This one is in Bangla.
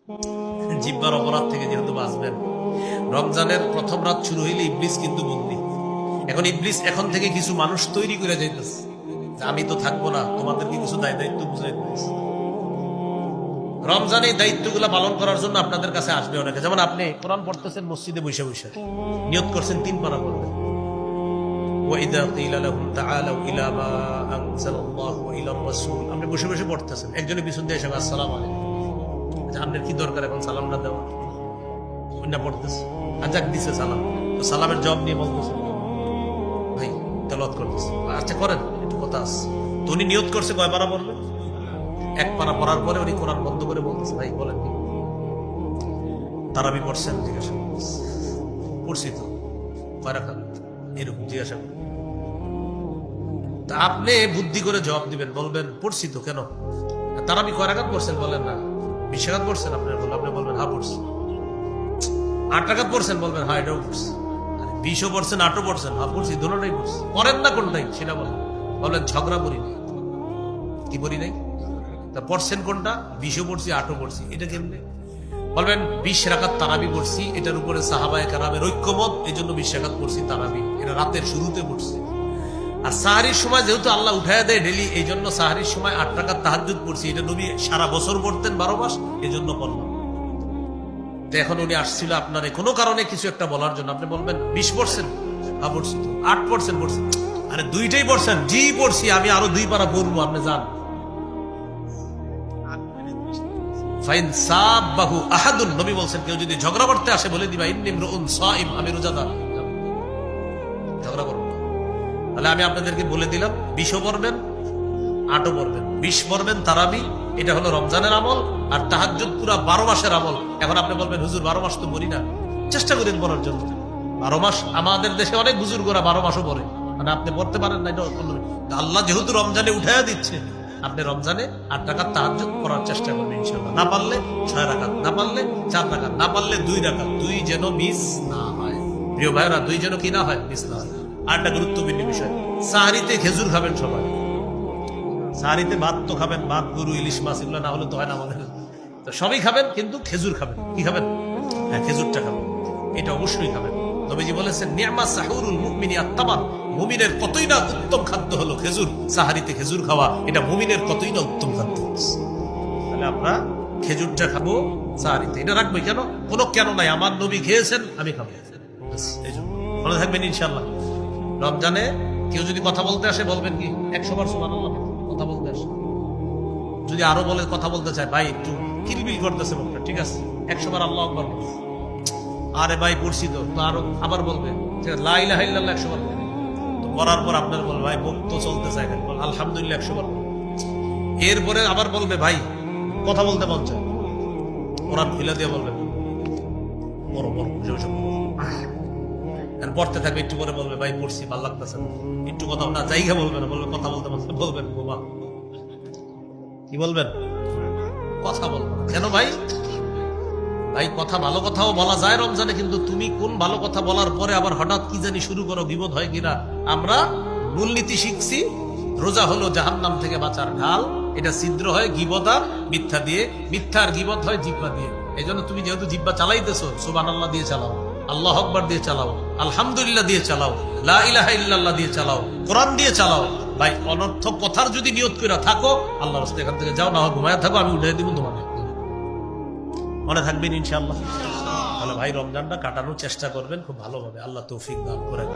জিহ্বার অপরাধ থেকে যেহেতু বাঁচবেন, রমজানের প্রথম রাত শুরু হইলে ইবলিস কিন্তু বন্দী। এখন ইবলিস এখন থেকে কিছু মানুষ তৈরি করে যাইতেছে, আমি তো থাকবো না, তোমাদেরকে কিছু দায়িত্ব বুঝাই দিতেছে। রমজানে এই দায়িত্বগুলো পালন করার জন্য আপনাদের কাছে আসবে অনেকে। যেমন আপনি কোরআন পড়তেছেন মসজিদে বসে বসে, নিয়ত করছেন 3 পারা পড়বেন। আপনি বসে বসে পড়তেছেন, একজনের পিছন দিয়ে এসে আসসালামু আলাইকুম, আপনার কি দরকার এখন সালামটা দেওয়া? না পড়তেছে, যাক দিছে সালাম, তো সালামের জবাব নিয়ে বলতেছে ভাই তেলাওয়াত করতেছে। আচ্ছা করেন, একটু কথা আছে। তো উনি নিয়ত করছে কয় পারা পড়বেন? 1 পারা পড়ার পরে উনি কোরআন বন্ধ করে বলতেছে ভাই বলেন কি তারাবি পড়ছেন? জিজ্ঞাসা পড়ছি তো। কয় রাকাত? এরকম জিজ্ঞাসা করেন। তা আপনি বুদ্ধি করে জবাব দিবেন, বলবেন পড়ছি তো। কেন? তারাবি কয় রাকাত পড়ছেন? বলেন না 20 রাকাত পড়ছেন। আপনি বলবেন হ্যাঁ পড়ছি। 8 রাকাত পড়ছেন? বলবেন হ্যাঁ এটাও পড়ছি। 20ও পড়ছেন 8ও পড়ছেন? হ্যাঁ পড়ছি, দুটোটাই পড়ছি। পড়েন না কোনটাই সেটা বলেন। বলবেন ঝগড়া করি নাই। কি করি নাই? তা পড়ছেন কোনটা? 20ও পড়ছি 8ও পড়ছি। এটা কেমনে? বলবেন 20 রাকাত তারাবি পড়ছি, এটার উপরে সাহাবায়ে কেরামের ঐক্যমত, এই জন্য 20 রাকাত পড়ছি তারাবি, এটা রাতের শুরুতে পড়ছি। আর সাহারির সময় যেহেতু আল্লাহ উঠায় দেয় ডেলি, এই জন্য সাহারির সময় 8 রাকাত তাহাজ্জুদ পড়ছি, এটা নবী সারা বছর পড়তেন 12 মাস, এই জন্য পড়লাম। তো এখন উনি আসছিল আপনার কোনো কারণে কিছু একটা বলার জন্য, আপনি বলবেন 20 পড়ছেন? হ্যাঁ পড়ছি তো। 8 পড়ছেন? পড়ছি। আরে দুইটাই পড়ছেন? জি পড়ছি, আমি আরো 2 পারা পড়বো, আপনি যান। ফাইন সাবাহু আহাদুন, নবী বলছেন কেউ যদি ঝগড়া করতে আসে বলে দিবা ইন্নী ইমরুউন সাইম, আমি রোজাদার, ঝগড়া করব না। তাহলে আমি আপনাদেরকে বলে দিলাম 20ও পড়বেন 8ও পড়বেন। 20 পড়বেন তারাবি, এটা হলো রমজানের আমল, আর তাহাজ্জুদ পুরা 12 মাসের আমল। এখন আপনি বলবেন হুজুর 12 মাস তো পড়ি না। চেষ্টা করেন পড়ার জন্য। 12 মাস আমাদের দেশে অনেক বুজুর্গরা 12 মাসও পড়ে, মানে আপনি পড়তে পারেন না, এটা আল্লাহ যেহেতু রমজানে উঠাইয়া দিচ্ছে, আপনি রমজানে 8 রাকাত তাহাজ্জুদ পড়ার চেষ্টা করবেন ইনশাআল্লাহ। না পারলে 6 রাকাত, না পারলে 4 রাকাত, না পারলে 2 রাকাত, 2 যেন মিস না হয়। প্রিয় ভাইরা, 2 যেন কি না হয়, মিস না হয়। আর একটা গুরুত্বপূর্ণ বিষয়, সাহারিতে খেজুর খাবেন সবাই। সাহারিতে ভাত তো খাবেন, ভাত, গরু, ইলিশ মাছ, এগুলো না হলে তো হয় না আমাদের। তো সবই খাবেন, কিন্তু খেজুর খাবেন। কি খাবেন? হ্যাঁ খেজুরটা খাবেন, এটা অবশ্যই খাবেন। নবীজি বলেছেন নি'মা সাহুরুল মুমিনি আত-তামার, মুমিনের কতই না উত্তম খাদ্য হলো খেজুর। সাহারিতে খেজুর খাওয়া এটা মুমিনের কতই না উত্তম খাদ্য। তাহলে আমরা খেজুরটা খাবো সাহারিতে, এটা রাখবো। কেন? কোনো কেন নাই, আমার নবী খেয়েছেন, আমি খাবো। এই জন্য মনে থাকবেন ইনশাআল্লাহ। রমজানে কেউ যদি কথা বলতে আসে বলবেন কি 100 বার সুবহানাল্লাহ কথা বলতে আসে। যদি আরো বলে কথা বলতে চায়, ভাই একটু কিলবিল করতেছে মুখটা, ঠিক আছে 100 বার আল্লাহু আকবার। আরে ভাই পড়ছি তো, আরো আবার বলবে লা ইলাহা ইল্লাল্লাহ 100 বার। তো করার পর আপনার বলবে ভাই মুখ তো চলতে চায় না, আলহামদুলিল্লাহ 100 বার। এরপরে আবার বলবে ভাই কথা বলতে মন চায়, কোরআন খুলে দিয়ে বলবে বড় বড় পড়তে থাকবে। একটু পরে বলবে ভাই পড়ছি ভালো লাগতেছে না, একটু কথা না জায়গা বলবে না, বলবে কথা বলতে বলবেন বোমা। কি বলবেন? কথা বলবেন। কেন ভাই? ভাই কথা ভালো কথাও বলা যায় রমজানে, কিন্তু তুমি কোন ভালো কথা বলার পরে আবার হঠাৎ কি জানি শুরু করো, বিপদ হয় কিনা। আমরা মূলনীতি শিখছি, রোজা হলো জাহান্নাম থেকে বাঁচার ঢাল। এটা ছিদ্র হয় গীবত আর মিথ্যা দিয়ে, মিথ্যা আর গীবত হয় জিহ্বা দিয়ে। এই জন্য তুমি যেহেতু জিহ্বা চালাইতেছো, সুবহানাল্লাহ দিয়ে চালাও, আল্লাহু আকবার দিয়ে চালাও, আলহামদুলিল্লাহ দিয়ে চালাও, লা ইলাহা ইল্লাল্লাহ দিয়ে চালাও, কোরআন দিয়ে চালাও। ভাই অনর্থক কথার যদি নিয়ত করে থাকো, আল্লাহর রাস্তায় এখান থেকে যাও, না হয় ঘুমায় থাকো, আমি উঠে দিব তোমাকে। মনে থাকবেন ইনশাআল্লাহ। তাহলে ভাই রমজানটা কাটানোর চেষ্টা করবেন খুব ভালোভাবে। আল্লাহ তৌফিক দান করেন।